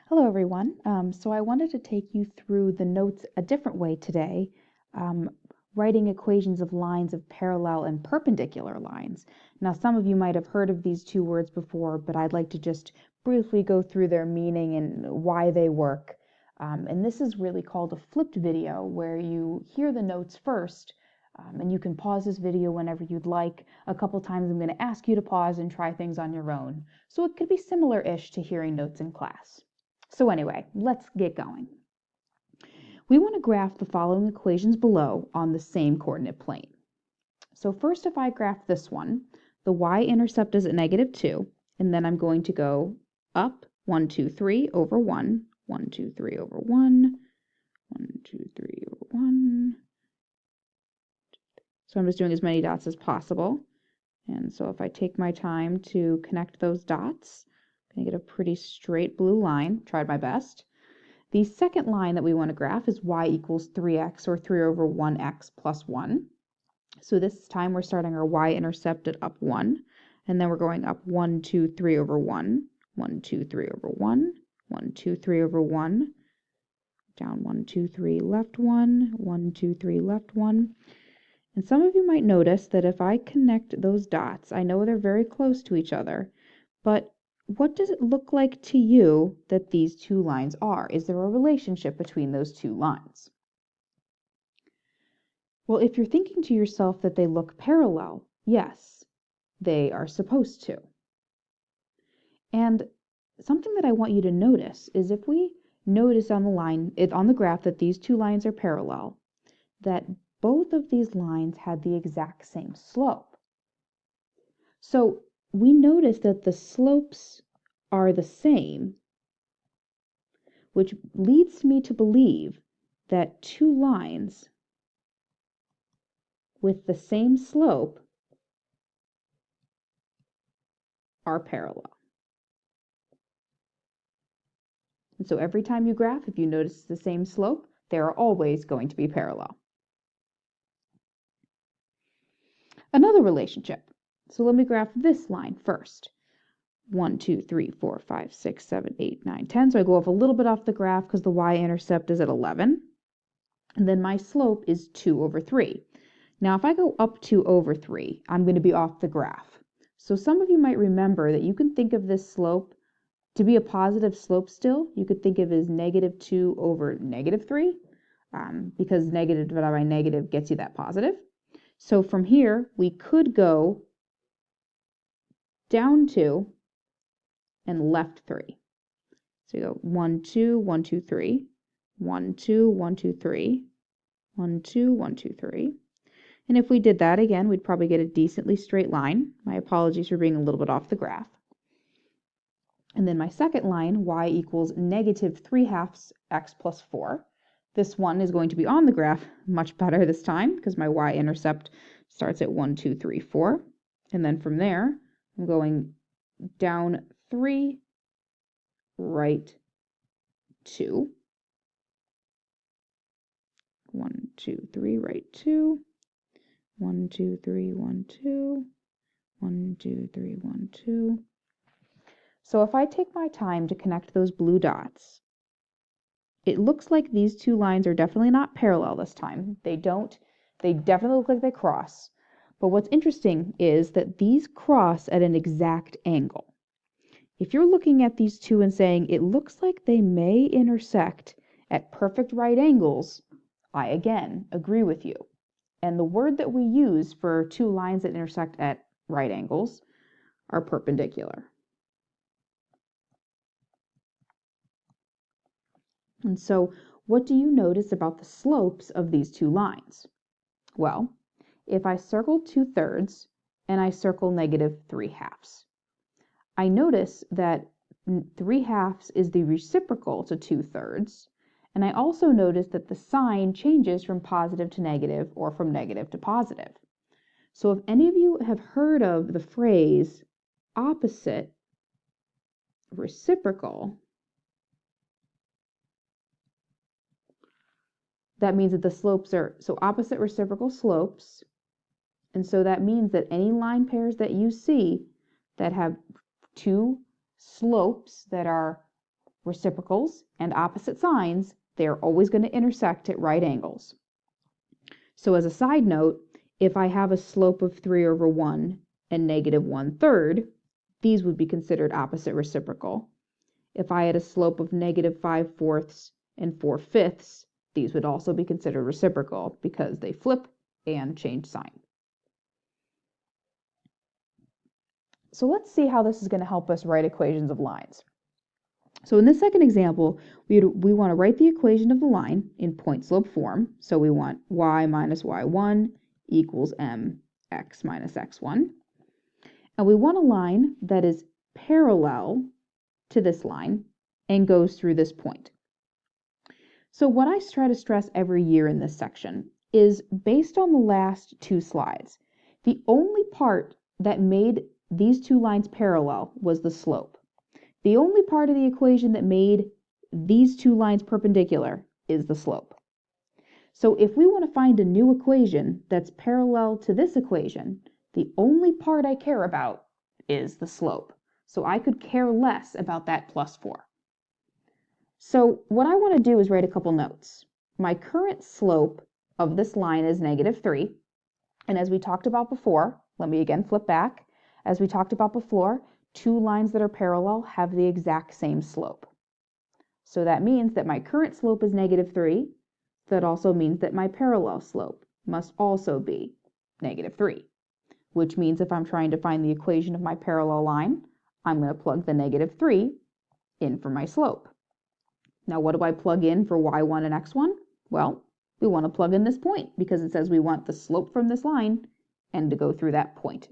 Hello everyone. So I wanted to take you through the notes a different way today, writing equations of lines of parallel and perpendicular lines. Now some of you might have heard of these two words before, but I'd like to just briefly go through their meaning and why they work. And this is really called a flipped video, where you hear the notes first, and you can pause this video whenever you'd like. A couple times I'm going to ask you to pause and try things on your own. So it could be similar-ish to hearing notes in class. So anyway, let's get going. We want to graph the following equations below on the same coordinate plane. So first, if I graph this one, the y-intercept is at -2, and then I'm going to go up 1, 2, 3 over 1, 1, 2, 3 over 1, 1, 2, 3 over 1. So I'm just doing as many dots as possible. And so if I take my time to connect those dots, I'm going to get a pretty straight blue line. Tried my best. The second line that we want to graph is y equals 3x, or 3 over 1x plus 1. So this time we're starting our y-intercept at up 1, and then we're going up 1, 2, 3 over 1, 1, 2, 3 over 1, 1, 2, 3 over 1, down 1, 2, 3, left 1, 1, 2, 3, left 1. And some of you might notice that if I connect those dots, I know they're very close to each other, but what does it look like to you that these two lines are? Is there a relationship between those two lines? Well, if you're thinking to yourself that they look parallel, yes, they are supposed to. And something that I want you to notice is if we notice on the graph that these two lines are parallel, that both of these lines had the exact same slope. So we notice that the slopes are the same, which leads me to believe that two lines with the same slope are parallel. And so every time you graph, if you notice the same slope, they are always going to be parallel. Another relationship. So let me graph this line first. 1, 2, 3, 4, 5, 6, 7, 8, 9, 10. So I go off a little bit off the graph because the y-intercept is at 11. And then my slope is 2 over 3. Now, if I go up 2 over 3, I'm going to be off the graph. So some of you might remember that you can think of this slope to be a positive slope still. You could think of it as -2 over -3, because negative divided by negative gets you that positive. So from here, we could go down 2 and left 3. So you go 1, 2, 1, 2, 3, 1, 2, 1, 2, 3, 1, 2, 1, 2, 3. And if we did that again, we'd probably get a decently straight line. My apologies for being a little bit off the graph. And then my second line, y equals -3/2 x plus 4. This one is going to be on the graph much better this time because my y-intercept starts at 1, 2, 3, 4. And then from there, I'm going down 3, right 2. 1, 2, 3, right 2. 1, 2, 3, 1, 2. 1, 2, 3, 1, 2. So if I take my time to connect those blue dots, it looks like these two lines are definitely not parallel this time. They definitely look like they cross. But what's interesting is that these cross at an exact angle. If you're looking at these two and saying it looks like they may intersect at perfect right angles, I again agree with you. And the word that we use for two lines that intersect at right angles are perpendicular. And so what do you notice about the slopes of these two lines? Well, if I circle 2/3 and I circle -3/2, I notice that 3/2 is the reciprocal to 2/3, and I also notice that the sign changes from positive to negative or from negative to positive. So if any of you have heard of the phrase opposite reciprocal, that means that the slopes are, so opposite reciprocal slopes, and so that means that any line pairs that you see that have two slopes that are reciprocals, and opposite signs, they are always going to intersect at right angles. So as a side note, if I have a slope of 3 over 1 and negative 1/3, these would be considered opposite reciprocal. If I had a slope of negative 5/4 and 4/5, these would also be considered reciprocal because they flip and change sign. So let's see how this is going to help us write equations of lines. So in this second example, we want to write the equation of the line in point-slope form. So we want y minus y1 equals mx minus x1. And we want a line that is parallel to this line and goes through this point. So what I try to stress every year in this section is based on the last two slides. The only part that made these two lines parallel was the slope. The only part of the equation that made these two lines perpendicular is the slope. So if we want to find a new equation that's parallel to this equation, the only part I care about is the slope. So I could care less about that +4. So what I want to do is write a couple notes. My current slope of this line is -3. And as we talked about before, let me again flip back. As we talked about before, two lines that are parallel have the exact same slope. So that means that my current slope is -3. That also means that my parallel slope must also be -3, which means if I'm trying to find the equation of my parallel line, I'm going to plug the -3 in for my slope. Now, what do I plug in for y1 and x1? Well, we want to plug in this point because it says we want the slope from this line and to go through that point.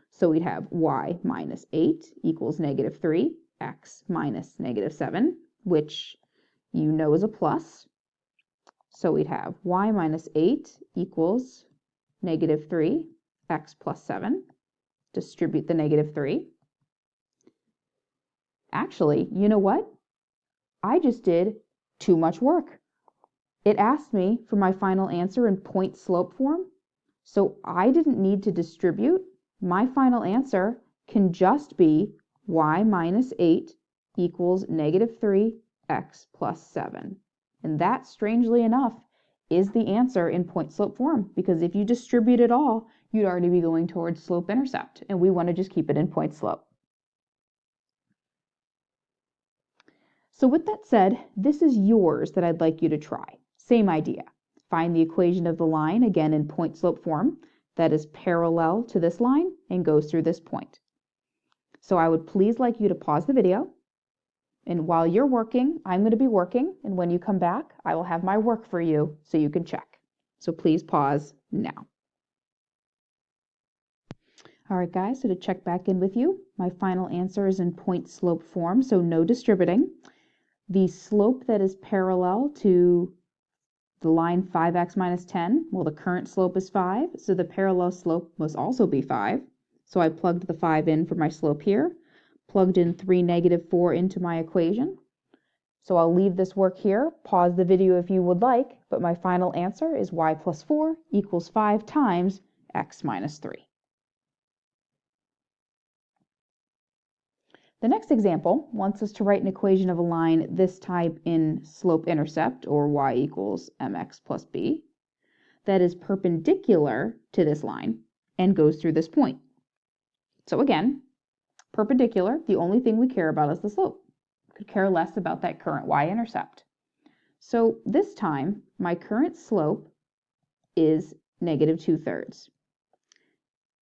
So we'd have y minus 8 equals -3, x minus -7, which you know is a plus. So we'd have y minus 8 equals -3, x plus 7. Distribute the -3. Actually, you know what? I just did too much work. It asked me for my final answer in point-slope form, so I didn't need to distribute. My final answer can just be y minus 8 equals -3, x plus 7. And that, strangely enough, is the answer in point-slope form, because if you distribute it all, you'd already be going towards slope-intercept, and we want to just keep it in point-slope. So with that said, this is yours that I'd like you to try. Same idea. Find the equation of the line, again in point-slope form, that is parallel to this line and goes through this point. So I would please like you to pause the video. And while you're working, I'm going to be working. And when you come back, I will have my work for you so you can check. So please pause now. All right, guys, so to check back in with you, my final answer is in point-slope form, so no distributing. The slope that is parallel to the line 5x minus 10, well, the current slope is 5, so the parallel slope must also be 5. So I plugged the 5 in for my slope here, plugged in 3, -4 into my equation. So I'll leave this work here, pause the video if you would like, but my final answer is y plus 4 equals 5 times x minus 3. The next example wants us to write an equation of a line this type in slope-intercept, or y equals mx plus b, that is perpendicular to this line and goes through this point. So again, perpendicular, the only thing we care about is the slope. We could care less about that current y-intercept. So this time, my current slope is -2/3.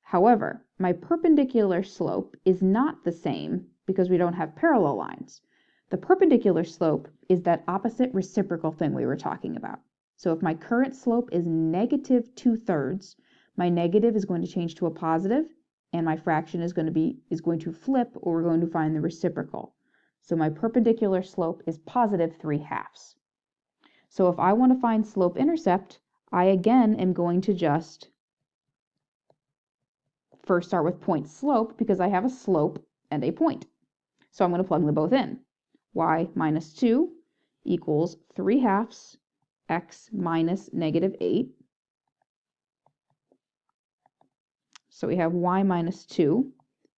However, my perpendicular slope is not the same because we don't have parallel lines. The perpendicular slope is that opposite reciprocal thing we were talking about. So if my current slope is -2/3, my negative is going to change to a positive, and my fraction is going to flip, or we're going to find the reciprocal. So my perpendicular slope is +3/2. So if I want to find slope-intercept, I again am going to just first start with point-slope because I have a slope and a point. So I'm going to plug them both in. Y minus 2 equals 3/2 x minus -8. So we have y minus 2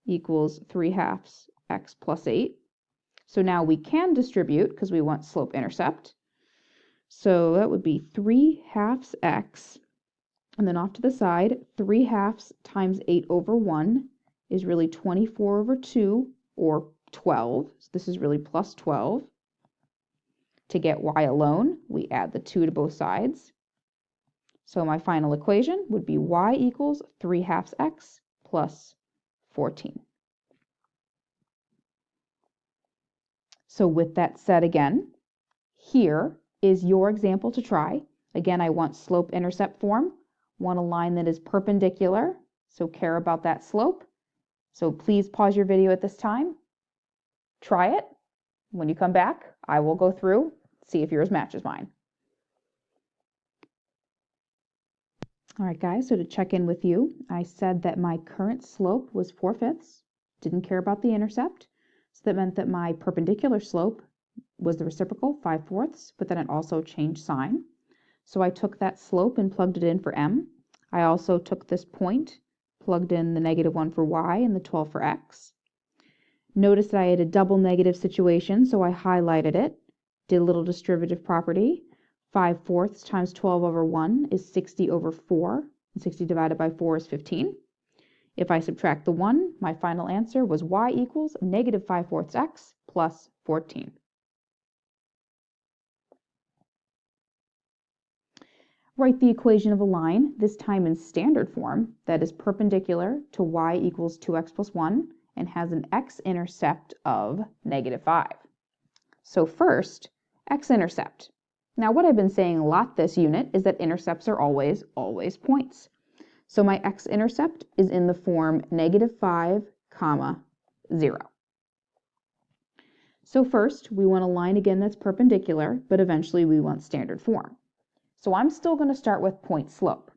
equals 3/2 x plus 8. So now we can distribute because we want slope-intercept. So that would be 3/2 x, and then off to the side, 3/2 times 8 over 1 is really 24 over 2, or 12. So this is really plus 12. To get y alone, we add the 2 to both sides. So my final equation would be y equals 3/2 x plus 14. So with that said again, here is your example to try. Again, I want slope-intercept form, want a line that is perpendicular, so care about that slope. So please pause your video at this time, try it. When you come back, I will go through, see if yours matches mine. All right, guys, so to check in with you, I said that my current slope was 4/5, didn't care about the intercept. So that meant that my perpendicular slope was the reciprocal, 5/4, but then it also changed sign. So I took that slope and plugged it in for m. I also took this point, plugged in the -1 for y and the 12 for x. Notice that I had a double negative situation, so I highlighted it, did a little distributive property. 5/4 times 12 over 1 is 60 over 4, and 60 divided by 4 is 15. If I subtract the 1, my final answer was y equals -5/4 x plus 14. Write the equation of a line, this time in standard form, that is perpendicular to y equals 2x plus 1 and has an x-intercept of -5. So first, x-intercept. Now what I've been saying a lot this unit is that intercepts are always points. So my x-intercept is in the form -5, 0. So first, we want a line again that's perpendicular, but eventually we want standard form. So I'm still going to start with point slope.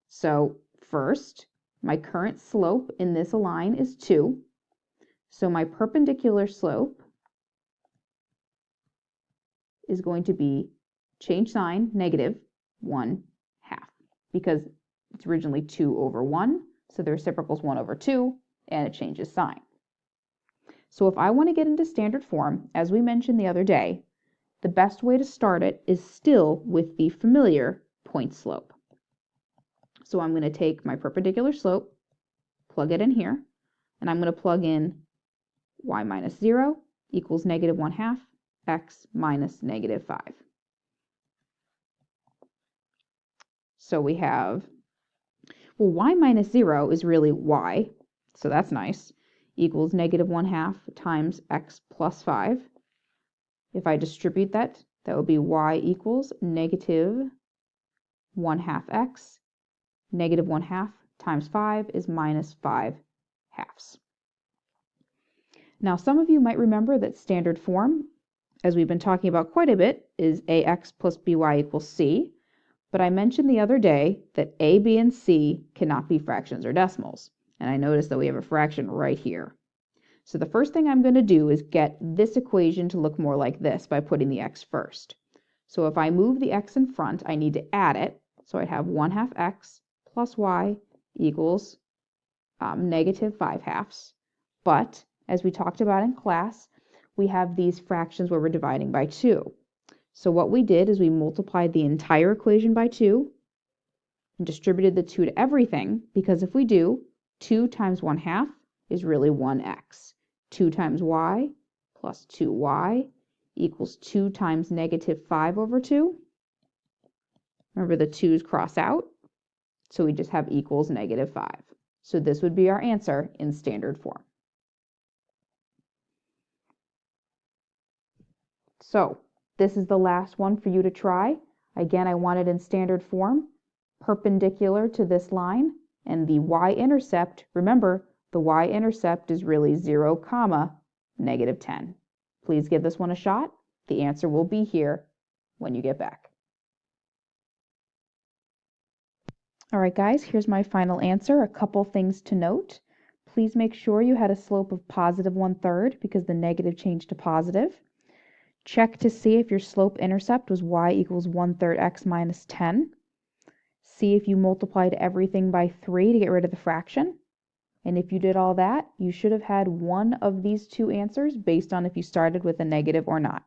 So first, my current slope in this line is 2. So my perpendicular slope is going to be, change sign, -1/2, because it's originally 2 over 1, so the reciprocal is 1 over 2, and it changes sign. So if I want to get into standard form, as we mentioned the other day, the best way to start it is still with the familiar point slope. So I'm going to take my perpendicular slope, plug it in here, and I'm going to plug in y minus 0 equals -1/2 x minus -5. So we have, well, y minus 0 is really y, so that's nice, equals -1/2 times x plus 5. If I distribute that, that would be y equals -1/2 x. -1/2 times 5 is -5/2. Now, some of you might remember that standard form, as we've been talking about quite a bit, is ax plus by equals c. But I mentioned the other day that a, b, and c cannot be fractions or decimals. And I noticed that we have a fraction right here. So the first thing I'm going to do is get this equation to look more like this by putting the x first. So if I move the x in front, I need to add it. So I'd have 1/2 x plus y equals -5/2. But as we talked about in class, we have these fractions where we're dividing by 2. So what we did is we multiplied the entire equation by 2 and distributed the 2 to everything, because if we do, 2 times 1/2 is really 1x. 2 times y plus 2y equals 2 times -5 over 2. Remember, the 2's cross out, so we just have equals -5. So this would be our answer in standard form. So this is the last one for you to try. Again, I want it in standard form, perpendicular to this line, and the y-intercept, remember, the y-intercept is really 0, -10. Please give this one a shot. The answer will be here when you get back. All right, guys, here's my final answer. A couple things to note. Please make sure you had a slope of +1/3 because the negative changed to positive. Check to see if your slope-intercept was y equals 1/3 x minus 10. See if you multiplied everything by 3 to get rid of the fraction. And if you did all that, you should have had one of these two answers based on if you started with a negative or not.